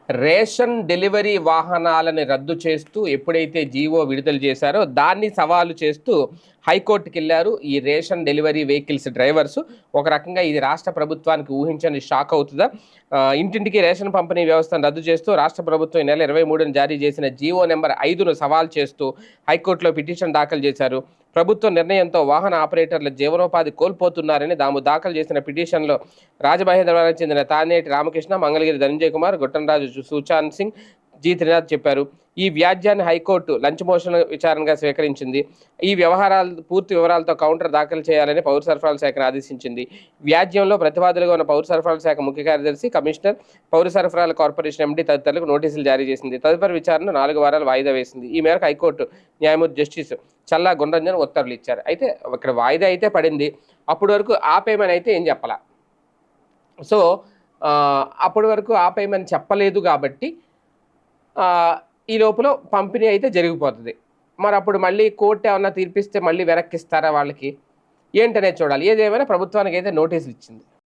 Ration delivery వాహనాలను రద్దు చేస్తూ ఎప్పుడైతే జీవో విడుదల చేశారో దాన్ని సవాలు చేస్తూ హైకోర్టుకెళ్లారు ఈ రేషన్ డెలివరీ వెహికల్స్ డ్రైవర్స్. ఒక రకంగా ఇది రాష్ట్ర ప్రభుత్వానికి ఊహించని షాక్ అవుతుందా? ఇంటింటికి రేషన్ పంపిణీ వ్యవస్థను రద్దు చేస్తూ రాష్ట్ర ప్రభుత్వం ఈ నెల 23న జారీ చేసిన జీవో నెంబర్ 5ను సవాల్ చేస్తూ హైకోర్టులో పిటిషన్ దాఖలు చేశారు. ప్రభుత్వ నిర్ణయంతో వాహన ఆపరేటర్ల జీవనోపాధి కోల్పోతున్నారని తాము దాఖలు చేసిన పిటిషన్లో రాజమహేంద్రవరానికి చెందిన తానేటి రామకృష్ణ, మంగళగిరి ధనంజయ్ కుమార్, గుట్టనరాజు సుశాంత్ సింగ్, జి త్రినాథ్ చెప్పారు. ఈ వ్యాజ్యాన్ని హైకోర్టు లంచ్ మోషన్ విచారణగా స్వీకరించింది. ఈ పూర్తి వివరాలతో కౌంటర్ దాఖలు చేయాలని పౌర సరఫరాల శాఖను ఆదేశించింది. వ్యాజ్యంలో ప్రతివాదులుగా ఉన్న పౌర సరఫరాల శాఖ ముఖ్య కార్యదర్శి, కమిషనర్, పౌర సరఫరాల కార్పొరేషన్ ఎండీ తదితరులకు నోటీసులు జారీ చేసింది. తదుపరి విచారణ 4 వారాలు వాయిదా వేసింది. ఈ మేరకు హైకోర్టు న్యాయమూర్తి జస్టిస్ చల్లా గుణరంజన్ ఉత్తర్వులు ఇచ్చారు. అయితే ఇక్కడ వాయిదా అయితే పడింది. అప్పటి వరకు ఆపేయమని అయితే ఏం చెప్పాల. సో అప్పటి వరకు ఆపేయమని చెప్పలేదు కాబట్టి ఈ లోపల పంపిణీ అయితే జరిగిపోతుంది. మరి అప్పుడు మళ్ళీ కోర్టు ఏమన్నా తీర్పిస్తే మళ్ళీ వెనక్కిస్తారా వాళ్ళకి ఏంటనేది చూడాలి. ఏదేమైనా ప్రభుత్వానికి అయితే నోటీసులు ఇచ్చింది.